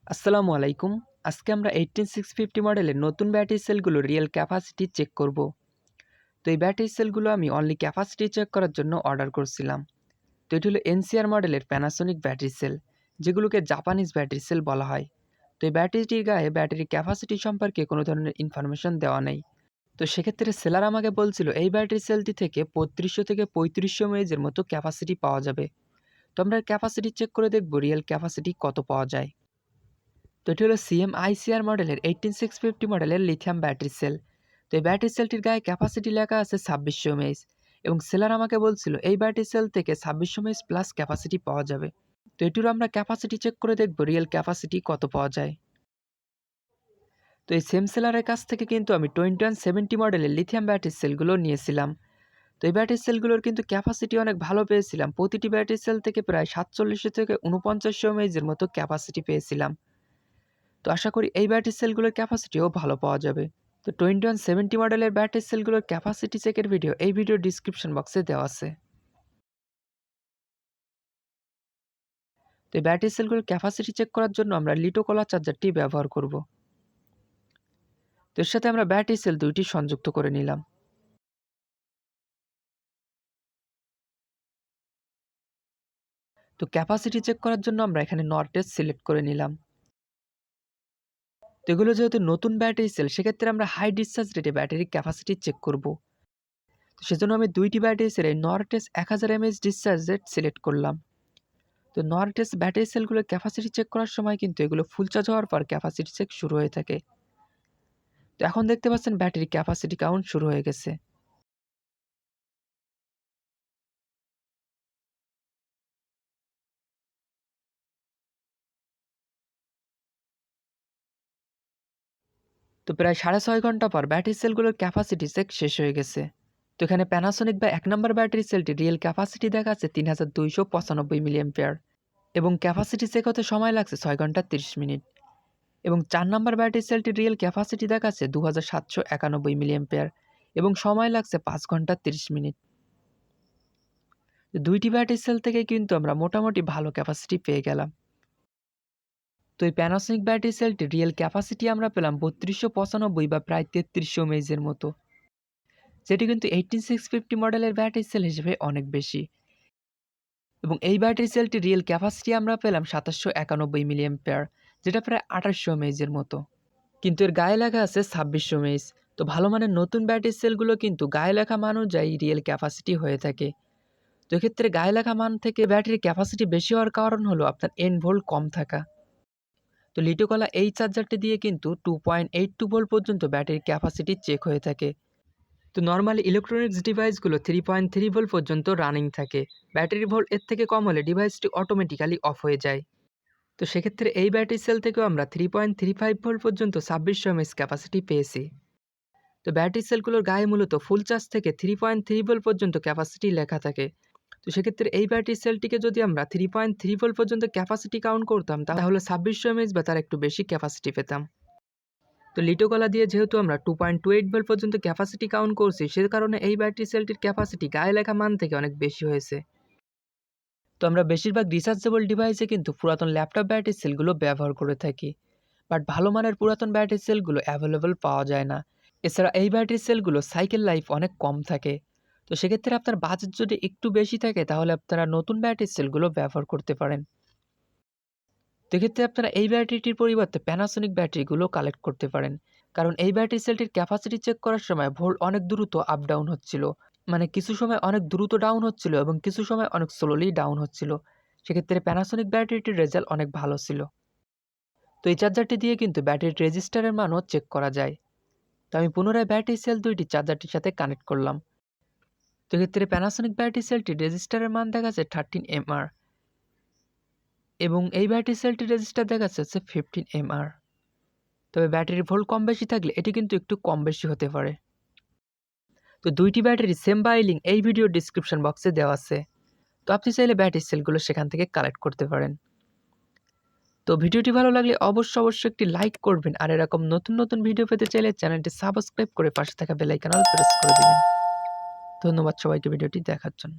আসসালামু আলাইকুম। আজকে আমরা 18650 মডেলের নতুন ব্যাটারি সেলগুলোর রিয়েল ক্যাপাসিটি চেক করব। তো এই ব্যাটারি সেলগুলো আমি অনলি ক্যাপাসিটি চেক করার জন্য অর্ডার করছিলাম। তো এটি হলো এনসিআর মডেলের প্যানাসোনিক ব্যাটারি সেল, যেগুলোকে জাপানিজ ব্যাটারি সেল বলা হয়। তো এই ব্যাটারিটির গায়ে ব্যাটারি ক্যাপাসিটি সম্পর্কে কোনো ধরনের ইনফরমেশন দেওয়া নেই। তো সেক্ষেত্রে সেলার আমাকে বলছিল এই ব্যাটারি সেলটি থেকে 3200 থেকে 3500 mAh মতো ক্যাপাসিটি পাওয়া যাবে। তো আমরা ক্যাপাসিটি চেক করে দেখব রিয়েল ক্যাপাসিটি কত পাওয়া যায়। তো এটি হলো CMICR মডেলের 18650 মডেলের লিথিয়াম ব্যাটারি সেল। তো এই ব্যাটারি সেলটির গায়ে ক্যাপাসিটি লেখা আছে 2600 mAh, এবং সেলার আমাকে বলছিল এই ব্যাটারি সেল থেকে 2600 mAh প্লাস ক্যাপাসিটি পাওয়া যাবে। তো এটিরও আমরা ক্যাপাসিটি চেক করে দেখব রিয়েল ক্যাপাসিটি কত পাওয়া যায়। তো এই সেম সেলারের কাছ থেকে কিন্তু আমি 2170 মডেলের লিথিয়াম ব্যাটারি সেলগুলো নিয়েছিলাম। তো এই ব্যাটারি সেলগুলোর কিন্তু ক্যাপাসিটি অনেক ভালো পেয়েছিলাম। প্রতিটি ব্যাটারি সেল থেকে প্রায় 4700 থেকে 4900 mAh মতো ক্যাপাসিটি পেয়েছিলাম। তো আশা করি এই ব্যাটারি সেলগুলোর ক্যাপাসিটিও ভালো পাওয়া যাবে। তো 2170 মডেলের ব্যাটারি সেলগুলোর ক্যাপাসিটি চেকের ভিডিও এই ভিডিওর ডিসক্রিপশন বক্সে দেওয়া আছে। তো এই ব্যাটারি সেলগুলোর ক্যাপাসিটি চেক করার জন্য আমরা লিটো কলার চার্জারটি ব্যবহার করব। তো এর সাথে আমরা ব্যাটারি সেল দুইটি সংযুক্ত করে নিলাম। তো ক্যাপাসিটি চেক করার জন্য আমরা এখানে নট টেস্ট সিলেক্ট করে নিলাম। তো এগুলো যেহেতু নতুন ব্যাটারি সেল, সেক্ষেত্রে আমরা হাই ডিসচার্জ রেটে ব্যাটারি ক্যাপাসিটি চেক করব। তো সেজন্য আমি দুইটি ব্যাটারি সেলে নরটেস 1000 mAh ডিসচার্জ রেট সিলেক্ট করলাম। তো নরটেস ব্যাটারি সেলগুলোর ক্যাপাসিটি চেক করার সময় কিন্তু এগুলো ফুল চার্জ হওয়ার পর ক্যাপাসিটি চেক শুরু হয়ে থাকে। তো এখন দেখতে পাচ্ছেন ব্যাটারি ক্যাপাসিটি কাউন্ট শুরু হয়ে গেছে। তো প্রায় 6.5 ঘন্টা পর ব্যাটারি সেলগুলোর ক্যাপাসিটি চেক শেষ হয়ে গেছে। তো এখানে প্যানাসোনিক বা 1 নম্বর ব্যাটারি সেলটি রিয়েল ক্যাপাসিটি দেখাচ্ছে 3295 মিলিঅ্যাম্পিয়ার, এবং ক্যাপাসিটি চেক হতে সময় লাগছে 6 ঘন্টা 30 মিনিট। এবং 4 নম্বর ব্যাটারি সেলটির রিয়েল ক্যাপাসিটি দেখাচ্ছে 2791 মিলিঅ্যাম্পিয়ার, এবং সময় লাগছে 5 ঘন্টা 30 মিনিট। দুইটি ব্যাটারি সেল থেকে কিন্তু আমরা মোটামুটি ভালো ক্যাপাসিটি পেয়ে গেলাম। তো এই প্যানাসোনিক ব্যাটারি সেলটির রিয়েল ক্যাপাসিটি আমরা পেলাম 3295 বা প্রায় 3300 mAh মতো, যেটি কিন্তু 18650 মডেলের ব্যাটারি সেল হিসেবে অনেক বেশি। এবং এই ব্যাটারি সেলটির রিয়েল ক্যাপাসিটি আমরা পেলাম 2791 মিলিঅ্যাম্পিয়ার, যেটা প্রায় 2800 mAh মতো। কিন্তু এর গায়ে লেখা আছে 2600 mAh। তো ভালো মানের নতুন ব্যাটারি সেলগুলো কিন্তু গায়ে লেখা মান অনুযায়ী রিয়েল ক্যাপাসিটি হয়ে থাকে। তো এক্ষেত্রে গায়ে লেখা মান থেকে ব্যাটারির ক্যাপাসিটি বেশি হওয়ার কারণ হলো আপনার এন ভোল্ট কম থাকা। তো লিটোকলা এই চার্জারটি দিয়ে কিন্তু 2.82 ভোল্ট পর্যন্ত ব্যাটারির ক্যাপাসিটি চেক হয়ে থাকে। তো নর্মালি ইলেকট্রনিক্স ডিভাইসগুলো 3.3 ভোল্ট পর্যন্ত রানিং থাকে। ব্যাটারি ভোল্ট এর থেকে কম হলে ডিভাইসটি অটোমেটিক্যালি অফ হয়ে যায়। তো সেক্ষেত্রে এই ব্যাটারি সেল থেকেও আমরা 3.35 ভোল্ট পর্যন্ত 2600 mAh ক্যাপাসিটি পেয়েছি। তো ব্যাটারি সেলগুলোর গায়ে মূলত ফুল চার্জ থেকে 3.3 ভোল্ট পর্যন্ত ক্যাপাসিটি লেখা থাকে। তো সেক্ষেত্রে এই ব্যাটারি সেলটিকে যদি আমরা 3.3 ভোল্ট পর্যন্ত ক্যাপাসিটি কাউন্ট করতাম, তাহলে 2600 mAh বা তার একটু বেশি ক্যাপাসিটি পেতাম। তো লিটোকলা দিয়ে যেহেতু আমরা 2.28 ভোল্ট পর্যন্ত ক্যাপাসিটি কাউন্ট করছি, সে কারণে এই ব্যাটারি সেলটির ক্যাপাসিটি গায়ে লেখা মান থেকে অনেক বেশি হয়েছে। তো আমরা বেশিরভাগ রিচার্জেবল ডিভাইসে কিন্তু পুরাতন ল্যাপটপ ব্যাটারি সেলগুলো ব্যবহার করে থাকি, বাট ভালো মানের পুরাতন ব্যাটারি সেলগুলো অ্যাভেলেবল পাওয়া যায় না। এছাড়া এই ব্যাটারি সেলগুলো সাইকেল লাইফ অনেক কম থাকে। তো সেক্ষেত্রে আপনার বাজেট যদি একটু বেশি থাকে, তাহলে আপনারা নতুন ব্যাটারি সেলগুলো ব্যবহার করতে পারেন। তো এক্ষেত্রে আপনারা এই ব্যাটারিটির পরিবর্তে প্যানাসোনিক ব্যাটারিগুলো কালেক্ট করতে পারেন, কারণ এই ব্যাটারি সেলটির ক্যাপাসিটি চেক করার সময় ভোল্ট অনেক দ্রুত আপ ডাউন হচ্ছিল। মানে কিছু সময় অনেক দ্রুত ডাউন হচ্ছিল এবং কিছু সময় অনেক স্লোলি ডাউন হচ্ছিল। সেক্ষেত্রে প্যানাসোনিক ব্যাটারিটির রেজাল্ট অনেক ভালো ছিল। তো এই চার্জারটি দিয়ে কিন্তু ব্যাটারির রেজিস্টারের মানও চেক করা যায়। তো আমি পুনরায় ব্যাটারি সেল দুইটি চার্জারটির সাথে কানেক্ট করলাম। তো এক্ষেত্রে প্যানাসোনিক ব্যাটারি সেলটির রেজিস্টারের মান দেখাচ্ছে 13 mAh, এবং এই ব্যাটারি সেলটির রেজিস্টার দেখাচ্ছে 15 mAh। তবে ব্যাটারির ভোল্ট কম বেশি থাকলে এটি কিন্তু একটু কম বেশি হতে পারে। তো দুইটি ব্যাটারি সেম বাই লিঙ্ক এই ভিডিওর ডিসক্রিপশন বক্সে দেওয়া আছে। তো আপনি চাইলে ব্যাটারি সেলগুলো সেখান থেকে কালেক্ট করতে পারেন। তো ভিডিওটি ভালো লাগলে অবশ্যই একটি লাইক করবেন, আর এরকম নতুন নতুন ভিডিও পেতে চাইলে চ্যানেলটি সাবস্ক্রাইব করে পাশে থাকা বেল আইকন অল প্রেস করে দিবেন। ধন্যবাদ সবাইকে ভিডিওটি দেখার জন্য।